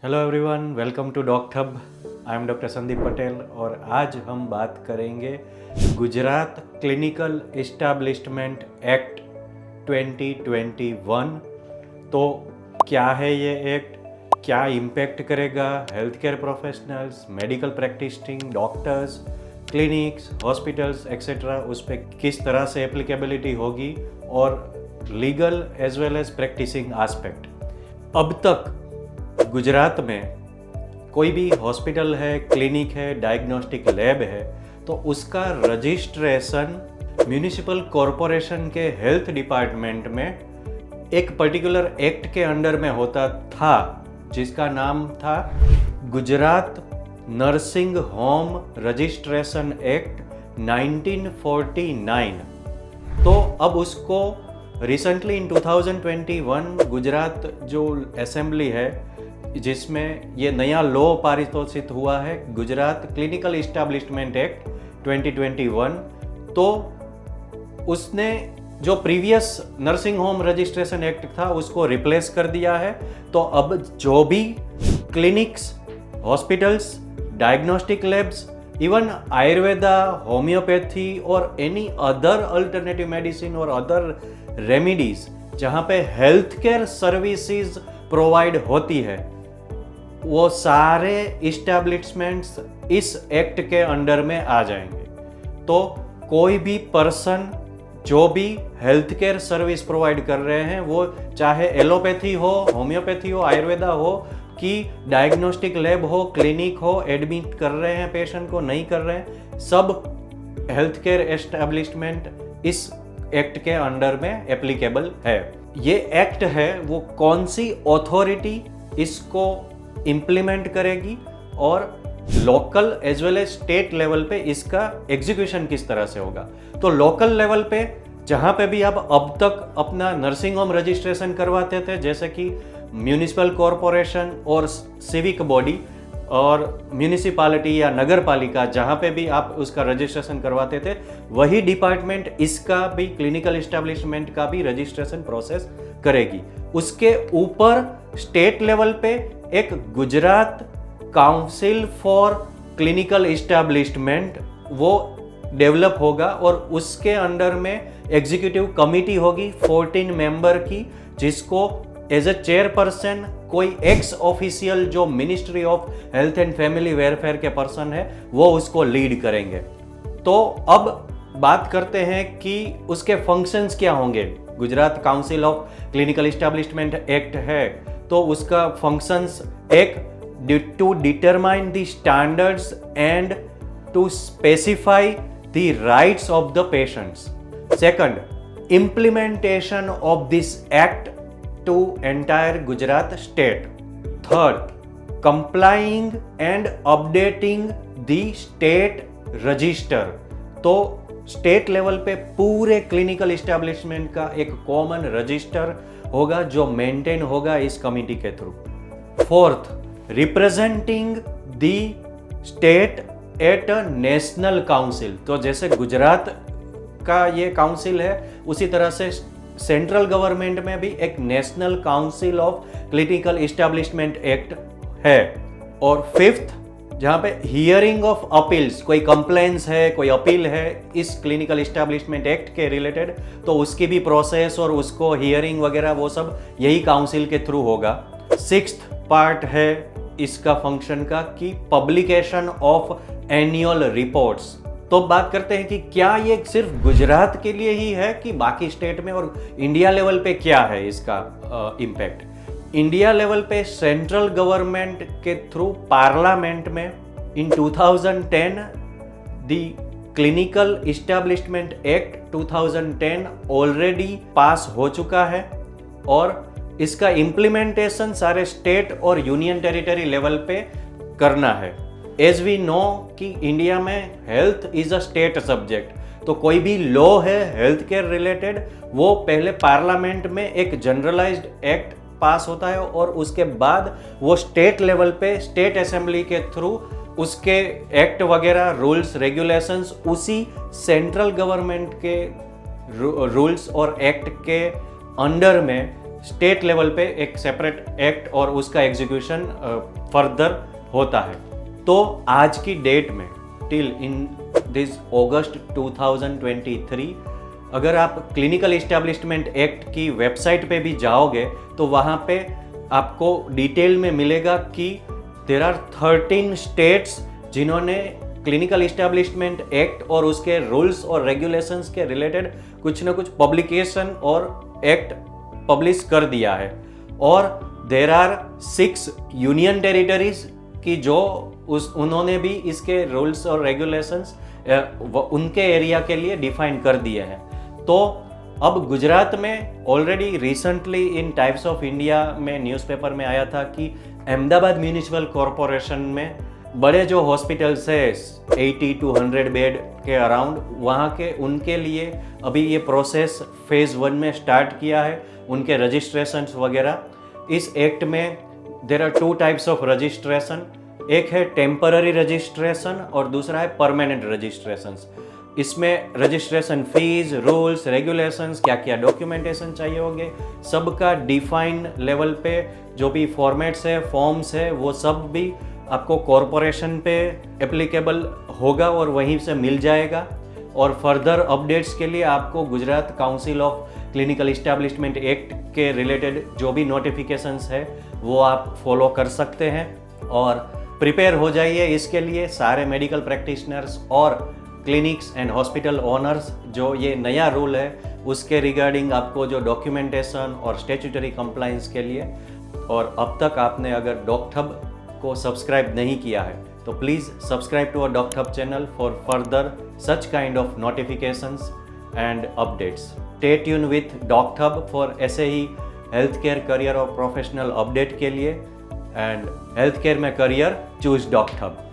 Hello everyone, welcome to Docthub. I am doctor Sandeep Patel और आज हम बात करेंगे गुजरात क्लिनिकल इस्टेब्लिशमेंट एक्ट 2021। तो क्या है ये एक्ट, क्या इम्पैक्ट करेगा health care professionals, medical practitioning doctors, clinics, hospitals etcetera, उस पर किस तरह से एप्लीकेबिलिटी होगी और legal as well as practicing aspect. अब तक गुजरात में कोई भी हॉस्पिटल है, क्लिनिक है, डायग्नोस्टिक लैब है तो उसका रजिस्ट्रेशन म्यूनिसिपल कॉरपोरेशन के हेल्थ डिपार्टमेंट में एक पर्टिकुलर एक्ट के अंडर में होता था जिसका नाम था Gujarat nursing home registration act 1949। तो अब उसको रिसेंटली इन 2021 गुजरात जो असेंबली है जिसमें ये नया लॉ पारितोषित हुआ है, गुजरात क्लिनिकल इस्टेब्लिशमेंट एक्ट 2021। तो उसने जो previous nursing home registration act था उसको रिप्लेस कर दिया है। तो अब जो भी clinics, hospitals, diagnostic labs, even Ayurveda, homeopathy और एनी अदर अल्टरनेटिव मेडिसिन और अदर रेमेडीज जहाँ पे हेल्थ केयर सर्विसेज प्रोवाइड होती है, वो सारे इस्टेब्लिशमेंट्स इस एक्ट के अंडर में आ जाएंगे। तो कोई भी पर्सन जो भी हेल्थ केयर सर्विस प्रोवाइड कर रहे हैं, वो चाहे एलोपैथी हो, होम्योपैथी हो, आयुर्वेदा हो कि डायग्नोस्टिक लैब हो, क्लिनिक हो, एडमिट कर रहे हैं पेशेंट को, नहीं कर रहे हैं, सब हेल्थ केयर एस्टेब्लिशमेंट इस एक्ट के अंडर में एप्लीकेबल है। ये एक्ट है वो कौन सी अथॉरिटी इसको इम्प्लीमेंट करेगी और local as well as state level पे इसका एग्जीक्यूशन किस तरह से होगा। तो लोकल लेवल पे जहाँ पे भी आप अब तक अपना नर्सिंग होम रजिस्ट्रेशन करवाते थे, जैसे कि म्यूनिसिपल कॉरपोरेशन और सिविक बॉडी और म्यूनिसिपालिटी या नगर पालिका, जहाँ पे भी आप उसका रजिस्ट्रेशन करवाते थे, वही डिपार्टमेंट इसका भी क्लिनिकल इस्टेब्लिशमेंट का भी रजिस्ट्रेशन प्रोसेस करेगी। उसके ऊपर स्टेट लेवल पे एक Gujarat council for clinical establishment वो डेवलप होगा और उसके अंडर में एग्जीक्यूटिव कमिटी होगी 14 मेंबर की, जिसको एज ए चेयरपर्सन कोई एक्स ऑफिशियल जो ministry of health and family welfare के पर्सन है वो उसको लीड करेंगे। तो अब बात करते हैं कि उसके फंक्शंस क्या होंगे। Gujarat council of clinical establishment act है तो उसका फंक्शंस एक to determine the standards and to specify the rights of the patients. Second, implementation of this act to entire Gujarat state. Third, complying and updating the state register. तो state level पे पूरे clinical establishment का एक common register होगा जो maintain होगा इस committee के through. Fourth, representing the state at a national council. तो जैसे गुजरात का ये काउंसिल है उसी तरह से सेंट्रल गवर्नमेंट में भी एक national council of clinical establishment act है। और फिफ्थ, जहाँ पे हियरिंग ऑफ अपील्स, कोई कंप्लेंट्स है, कोई अपील है इस क्लिनिकल इस्टेब्लिशमेंट एक्ट के रिलेटेड, तो उसकी भी प्रोसेस और उसको हियरिंग वगैरह वो सब यही काउंसिल के थ्रू होगा। सिक्स्थ पार्ट है इसका फंक्शन का कि पब्लिकेशन ऑफ एनुअल रिपोर्ट्स। तो बात करते हैं कि क्या ये सिर्फ गुजरात के लिए ही है कि बाकी स्टेट में और इंडिया लेवल पे क्या है इसका इम्पैक्ट। इंडिया लेवल पे सेंट्रल गवर्नमेंट के थ्रू पार्लियामेंट में in 2010 the clinical establishment act 2010 already pass हो चुका है और इसका इम्प्लीमेंटेशन सारे स्टेट और यूनियन टेरिटरी लेवल पे करना है। एज वी नो कि इंडिया में health is a state subject, तो कोई भी लॉ है हेल्थ केयर रिलेटेड वो पहले पार्लियामेंट में एक जनरलाइज्ड एक्ट पास होता है और उसके बाद वो स्टेट लेवल पे स्टेट असेंबली के थ्रू उसके एक्ट वगैरह रूल्स रेगुलेशंस उसी सेंट्रल गवर्नमेंट के रूल्स और एक्ट के अंडर में स्टेट लेवल पे एक सेपरेट एक्ट और उसका एग्जीक्यूशन फर्दर होता है। तो आज की डेट में टिल इन दिस अगस्त 2023 अगर आप क्लिनिकल इस्टेब्लिशमेंट एक्ट की वेबसाइट पे भी जाओगे तो वहाँ पे आपको डिटेल में मिलेगा कि देयर आर 13 स्टेट्स जिन्होंने क्लिनिकल इस्टेब्लिशमेंट एक्ट और उसके रूल्स और रेगुलेशंस के रिलेटेड कुछ ना कुछ पब्लिकेशन और एक्ट पब्लिश कर दिया है, और देयर आर 6 यूनियन टेरिटरीज की जो उन्होंने भी इसके रूल्स और रेगुलेशंस उनके एरिया के लिए डिफाइन कर दिए हैं। तो अब गुजरात में already recently in times of India में न्यूज़पेपर में आया था कि अहमदाबाद म्यूनिसिपल कॉरपोरेशन में बड़े जो हॉस्पिटल्स है 80 to 100 बेड के अराउंड, वहाँ के उनके लिए अभी ये प्रोसेस फेज़ 1 में स्टार्ट किया है, उनके रजिस्ट्रेशंस वगैरह। इस एक्ट में there are 2 types of registration, एक है टेम्पररी रजिस्ट्रेशन और दूसरा है परमानेंट रजिस्ट्रेशंस। इसमें रजिस्ट्रेशन फीस, रूल्स, रेगुलेशंस, क्या क्या डॉक्यूमेंटेशन चाहिए होंगे, सबका डिफाइन लेवल पे जो भी फॉर्मेट्स है, फॉर्म्स है, वो सब भी आपको कॉरपोरेशन पे एप्लीकेबल होगा और वहीं से मिल जाएगा। और फर्दर अपडेट्स के लिए आपको Gujarat council of clinical establishment act के रिलेटेड जो भी नोटिफिकेशंस है वो आप फॉलो कर सकते हैं और प्रिपेयर हो जाइए इसके लिए। सारे मेडिकल प्रैक्टिशनर्स और क्लिनिक्स एंड हॉस्पिटल ओनर्स जो ये नया रूल है उसके रिगार्डिंग आपको जो डॉक्यूमेंटेशन और स्टैट्यूटरी कंप्लायंस के लिए, और अब तक आपने अगर डॉक्टहब को सब्सक्राइब नहीं किया है तो please subscribe to our Docthub channel for further such kind of notifications and updates. Stay tune with Docthub for ऐसे ही हेल्थ केयर करियर और प्रोफेशनल अपडेट के लिए, एंड हेल्थ केयर में करियर चूज डॉक्टहब।